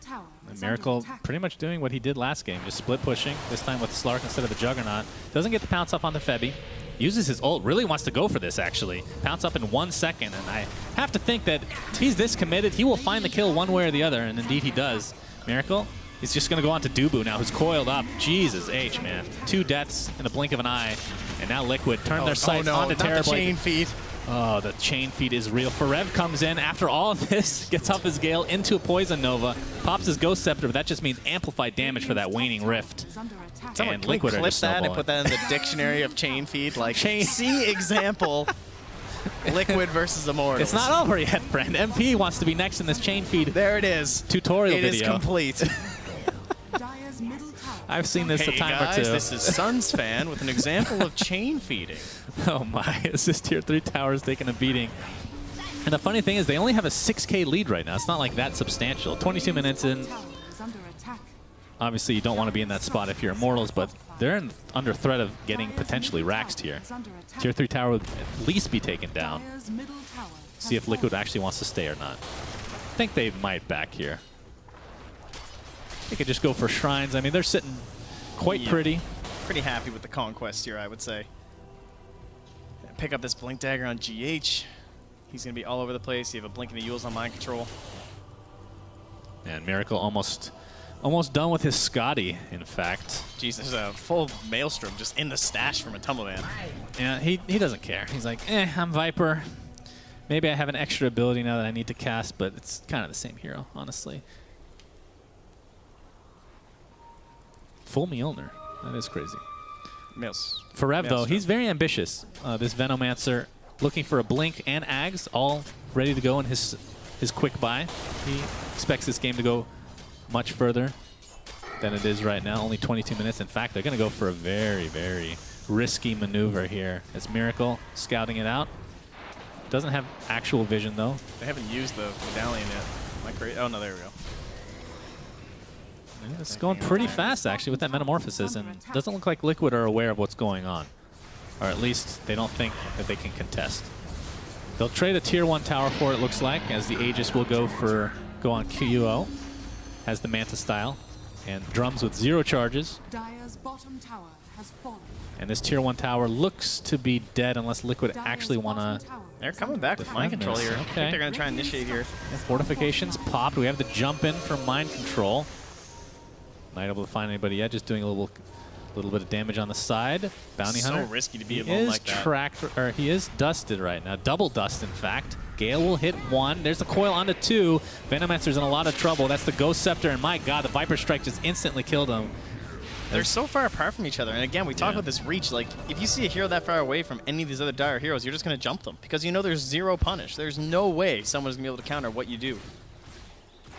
And Miracle pretty much doing what he did last game, just split pushing, this time with Slark instead of the Juggernaut. Doesn't get the pounce off on the Febby. Uses his ult, really wants to go for this actually. Pounce up in 1 second, and I have to think that if he's this committed, he will find the kill one way or the other, and indeed he does. Miracle, he's just going to go on to Dubu now, who's coiled up. Jesus H, man. 2 deaths in a blink of an eye, and now Liquid turn their sights onto Terrorblade. The chain feed. Oh, the chain feed is real. Forev comes in after all of this, gets off his Gale into a Poison Nova, pops his Ghost Scepter, but that just means amplified damage for that waning Rift. Someone can clip that and put that in the dictionary of chain feed, like see example, Liquid versus Immortals. It's not over yet, friend. MP wants to be next in this chain feed. There it is. Tutorial video. It is complete. I've seen this a time guys, or two. This is Suns fan with an example of chain feeding. Oh my, it's just tier 3 towers taking a beating. And the funny thing is they only have a 6k lead right now. It's not like that substantial. 22 minutes in. Obviously you don't want to be in that spot if you're Immortals, but they're under threat of getting potentially raxed here. Tier 3 tower would at least be taken down. See if Liquid actually wants to stay or not. I think they might back here. They could just go for shrines. I mean, they're sitting quite pretty. Pretty happy with the conquest here, I would say. Pick up this Blink Dagger on GH. He's going to be all over the place. You have a Blink in the Yules on Mind Control. And Miracle almost done with his Scotty, in fact. Jeez, there's a full Maelstrom just in the stash from a Tumbleman. Yeah, he doesn't care. He's like, I'm Viper. Maybe I have an extra ability now that I need to cast, but it's kind of the same hero, honestly. Full Mjolnir. That is crazy. Forev, though, he's very ambitious. This Venomancer looking for a Blink and Ags, all ready to go in his quick buy. He expects this game to go much further than it is right now. Only 22 minutes. In fact, they're going to go for a very, very risky maneuver here. As Miracle scouting it out. Doesn't have actual vision, though. They haven't used the medallion yet. Am I crazy? Oh, no, there we go. It's going pretty fast, actually, with that Metamorphosis, and doesn't look like Liquid are aware of what's going on. Or at least they don't think that they can contest. They'll trade a tier 1 tower for it, looks like, as the Aegis will go on QO. Has the Manta style, and Drums with 0 charges. And this tier 1 tower looks to be dead unless Liquid actually want to... They're coming back with Mind Control here. I think they're going to try and initiate here. And fortifications popped. We have the jump in for Mind Control. Not able to find anybody yet, just doing a little A little bit of damage on the side. Bounty So Hunter. risky to be He alone is like that. tracked, or he is dusted right now. Double dust, in fact. Gale will hit 1. There's a coil onto 2. Venomancer's in a lot of trouble. That's the Ghost Scepter, and my god, the Viper Strike just instantly killed him. They're so far apart from each other. And again, we talk about this reach. Like, if you see a hero that far away from any of these other dire heroes, you're just going to jump them. Because you know there's zero punish. There's no way someone's going to be able to counter what you do.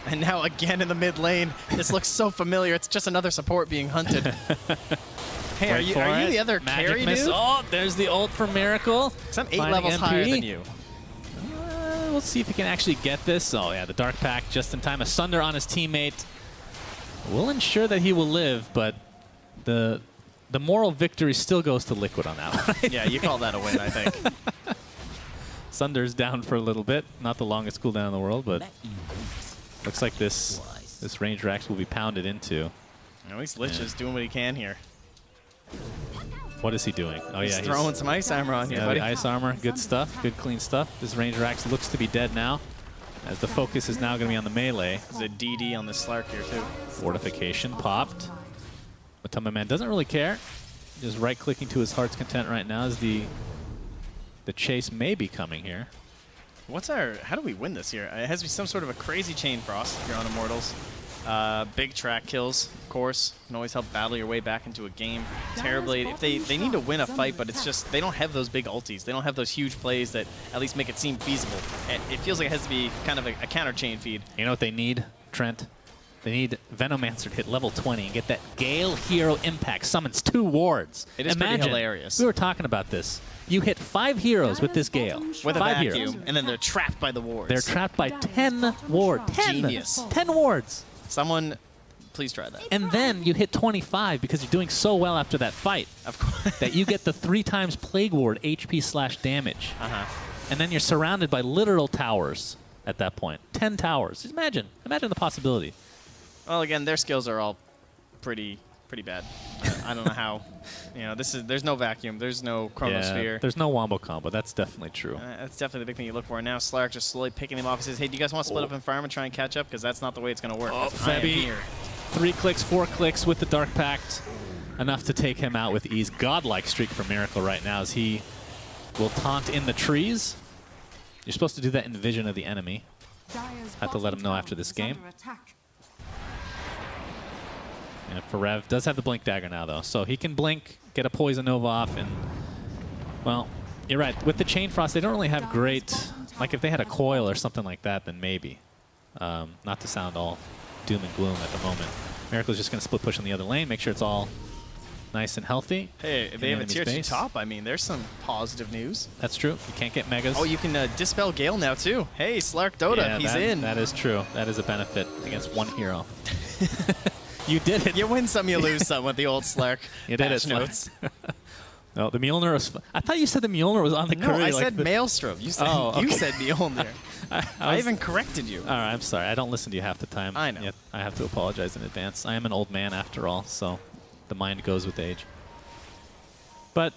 And now again in the mid lane. This looks so familiar. It's just another support being hunted. Hey, are you the other Magic carry miss. dude? Oh, there's the ult from Miracle. 'Cause I'm 8 Finding levels higher MP. than you. We'll see if he can actually get this. Oh, yeah, the Dark Pact just in time. A Sunder on his teammate will ensure that he will live, but the moral victory still goes to Liquid on that one. Yeah, you call that a win, I think. Sunder's down for a little bit. Not the longest cooldown in the world, but looks like this range Rax will be pounded into. At least Lich is doing what he can here. What is he doing? Oh, He's yeah, throwing some ice armor on you, yeah, buddy. the ice armor. Good stuff. Good, clean stuff. This range Rax looks to be dead now, as the focus is now going to be on the melee. There's a DD on the Slark here, too. Fortification popped. Matama Man doesn't really care. Just right-clicking to his heart's content right now as the chase may be coming here. How do we win this here? It has to be some sort of a crazy chain frost if you're on Immortals. Big track kills, of course. Can always help battle your way back into a game. Terribly, if they need to win a fight, but it's just they don't have those big ultis. They don't have those huge plays that at least make it seem feasible. It feels like it has to be kind of a counter chain feed. You know what they need, Trent? They need Venomancer to hit level 20 and get that Gale Hero Impact. Summons 2 wards. It is pretty Imagine, hilarious. we were talking about this. You hit 5 heroes with this Gale. With a 5 vacuum, heroes. and then they're trapped by the wards. They're trapped by 10 wards. 10! Genius. 10 wards. Someone, please try that. And then you hit 25 because you're doing so well after that fight Of course. that you get the 3 times Plague Ward HP/damage. And then you're surrounded by literal towers at that point. 10 towers. Just imagine the possibility. Well, again, their skills are all pretty bad. I don't know how. You know, there's no vacuum. There's no chronosphere. Yeah, there's no wombo combo. That's definitely true. That's definitely the big thing you look for. Now Slark just slowly picking him off. He says, hey, do you guys want to split up and farm and try and catch up? Because that's not the way it's going to work. Oh, 'Cause I am Febby. here. 3 clicks, 4 clicks with the Dark Pact. Enough to take him out with ease. Godlike streak for Miracle right now as he will taunt in the trees. You're supposed to do that in vision of the enemy. Have to let him know after this game. And Forev does have the Blink Dagger now, though. So he can blink, get a Poison Nova off, and, well, you're right. With the Chain Frost, they don't really have great... Like, if they had a coil or something like that, then maybe. Not to sound all doom and gloom at the moment. Miracle's just going to split push on the other lane, make sure it's all nice and healthy. Hey, if in they the have a enemy's tier 2 base. top, I mean, there's some positive news. That's true. You can't get Megas. Oh, you can dispel Gale now, too. Hey, Slark Dota, Yeah, he's in. That is true. That is a benefit against one hero. You did it. You win some, you lose some with the old Slark. You did patch it, notes. No, the Mjolnir was... I thought you said the Mjolnir was on the No, curry. I like said the, Maelstrom. You said, Oh, you okay. said Mjolnir. I even corrected you. All right, I'm sorry. I don't listen to you half the time. I know. Yet I have to apologize in advance. I am an old man after all, so the mind goes with age. But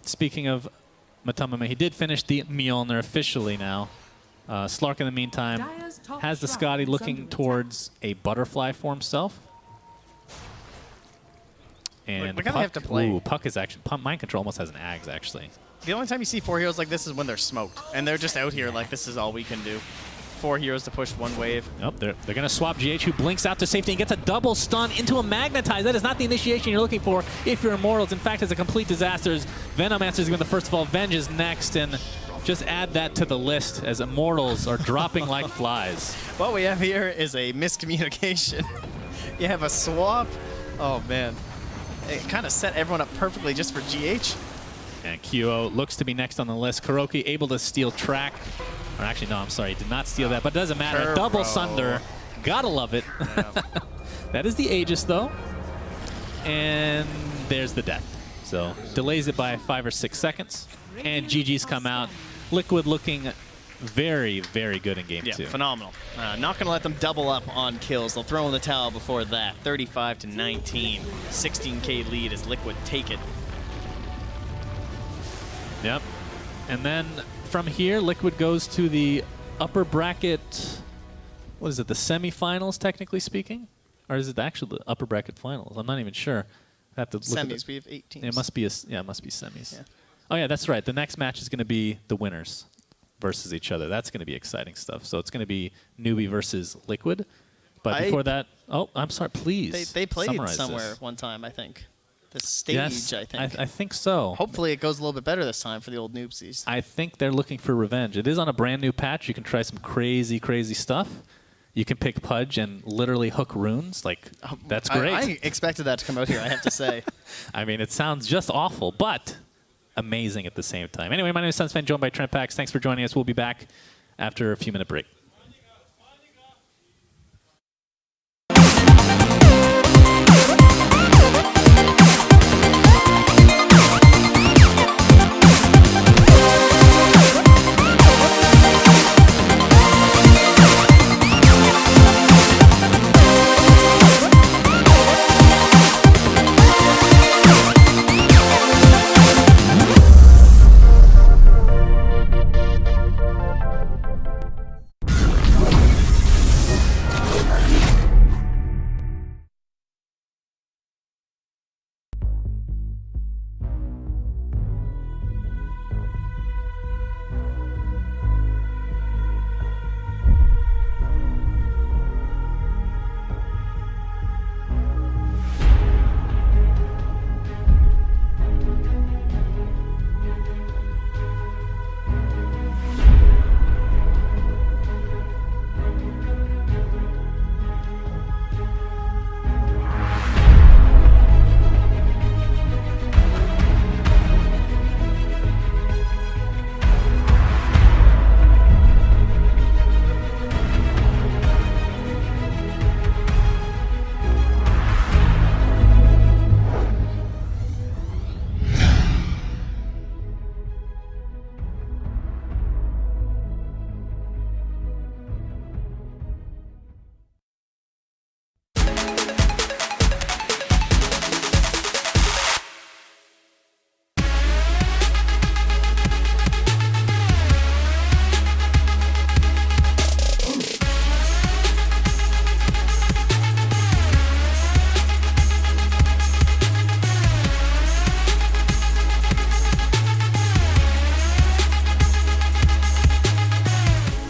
speaking of Matamame, he did finish the Mjolnir officially now. Slark, in the meantime, has the Scotty looking towards a butterfly for himself. And Look how they have to play. Ooh, Puck is actually... Mind Control almost has an Ags, actually. The only time you see 4 heroes like this is when they're smoked. And they're just out here like, this is all we can do. 4 heroes to push 1 wave. Nope, they're going to swap GH, who blinks out to safety and gets a double stun into a Magnetize. That is not the initiation you're looking for if you're Immortals. In fact, it's a complete disaster. Venomancer is going to first of all, Venge is next, and just add that to the list as Immortals are dropping like flies. What we have here is a miscommunication. You have a swap. Oh, man. It kind of set everyone up perfectly just for GH. And QO looks to be next on the list. Kuroki able to steal track. Or actually, no, I'm sorry, he did not steal that, but it doesn't matter. Double Sunder. Gotta love it. Yeah. That is the Aegis, though. And there's the death. So delays it by 5 or 6 seconds. And GG's come out. Liquid looking very, very good in game 2. Yeah, phenomenal. Not going to let them double up on kills. They'll throw in the towel before that. 35-19. 16K lead as Liquid take it. Yep. And then from here, Liquid goes to the upper bracket, what is it, the semifinals, technically speaking? Or is it actually the upper bracket finals? I'm not even sure. I have to look at Semis. We have 8 teams. it must be it must be semis. Yeah. Oh yeah, that's right. The next match is going to be the winners versus each other. That's going to be exciting stuff. So it's going to be Newbie versus Liquid. But before that, oh, I'm sorry. Please. They played summarize somewhere this. one time, I think. The stage, Yes, I think. I think so. Hopefully it goes a little bit better this time for the old noobsies. I think they're looking for revenge. It is on a brand new patch. You can try some crazy, crazy stuff. You can pick Pudge and literally hook runes. Like, that's great. I expected that to come out here, I have to say. I mean, it sounds just awful, but amazing at the same time. Anyway, my name is Sunsfan, joined by Trent Pax. Thanks for joining us. We'll be back after a few-minute break.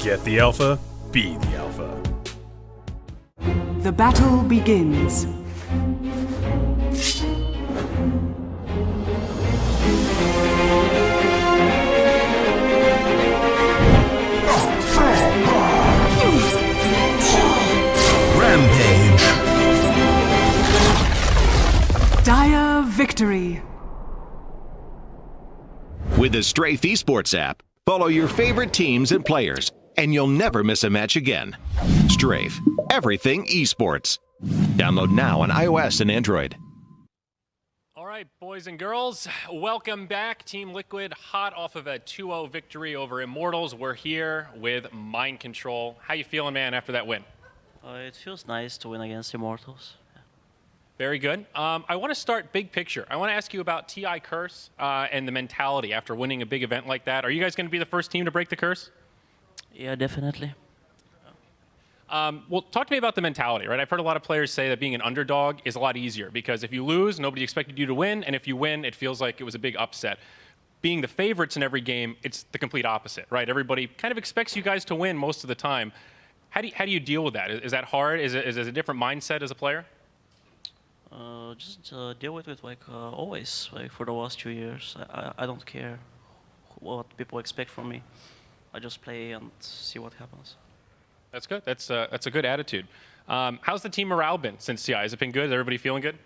Get the alpha, be the alpha. The battle begins. Rampage. Dire victory. With the Strafe Esports app, follow your favorite teams and players, and you'll never miss a match again. Strafe, everything esports. Download now on iOS and Android. All right, boys and girls, welcome back. Team Liquid, hot off of a 2-0 victory over Immortals. We're here with Mind Control. How you feeling, man, after that win? It feels nice to win against Immortals. Very good. I want to start big picture. I want to ask you about TI curse and the mentality after winning a big event like that. Are you guys going to be the first team to break the curse? Yeah, definitely. Well, talk to me about the mentality, right? I've heard a lot of players say that being an underdog is a lot easier because if you lose, nobody expected you to win, and if you win, it feels like it was a big upset. Being the favorites in every game, it's the complete opposite, right? Everybody kind of expects you guys to win most of the time. How do you deal with that? Is that hard? Is it a different mindset as a player? Just deal with it like always. Like for the last 2 years, I don't care what people expect from me. I just play and see what happens. That's good. That's a good attitude. How's the team morale been since CI? Has it been good? Is everybody feeling good?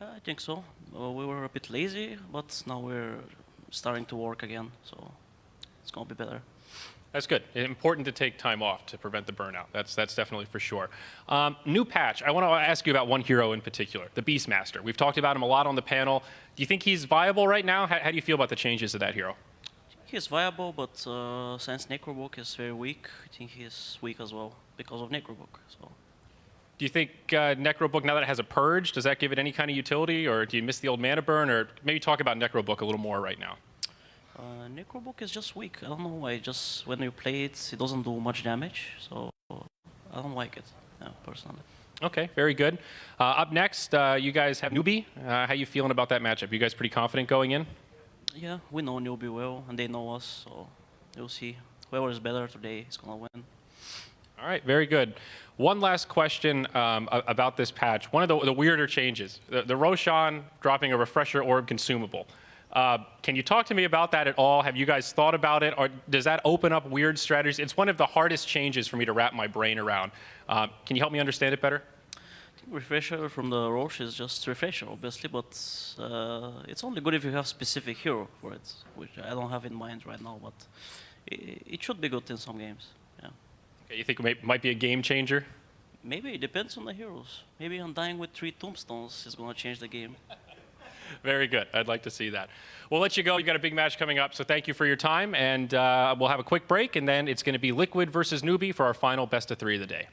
I think so. We were a bit lazy, but now we're starting to work again, so it's gonna be better. That's good. It's important to take time off to prevent the burnout. That's definitely for sure. New patch. I want to ask you about one hero in particular, the Beastmaster. We've talked about him a lot on the panel. Do you think he's viable right now? How do you feel about the changes to that hero? He's viable, but since Necrobook is very weak, I think he's weak as well because of Necrobook. So. Do you think Necrobook, now that it has a purge, does that give it any kind of utility, or do you miss the old mana burn, or maybe talk about Necrobook a little more right now? Necrobook is just weak. I don't know why. Just when you play it, it doesn't do much damage, so I don't like it, personally. Okay, very good. Up next, you guys have Newbie. How you feeling about that matchup? You guys pretty confident going in? Yeah, we know Newbie well, and they know us, so you'll see. Whoever is better today is going to win. All right, very good. One last question about this patch. One of the weirder changes, the Roshan dropping a refresher orb consumable. Can you talk to me about that at all? Have you guys thought about it, or does that open up weird strategies? It's one of the hardest changes for me to wrap my brain around. Can you help me understand it better? I think refresher from the Roche is just refresher, obviously, but it's only good if you have specific hero for it, which I don't have in mind right now, but it should be good in some games. Yeah. Okay, you think it might be a game changer? Maybe it depends on the heroes. Maybe Undying with 3 tombstones is going to change the game. Very good. I'd like to see that. We'll let you go. You've got a big match coming up, so thank you for your time. And we'll have a quick break, and then it's going to be Liquid versus Newbie for our final best of 3 of the day.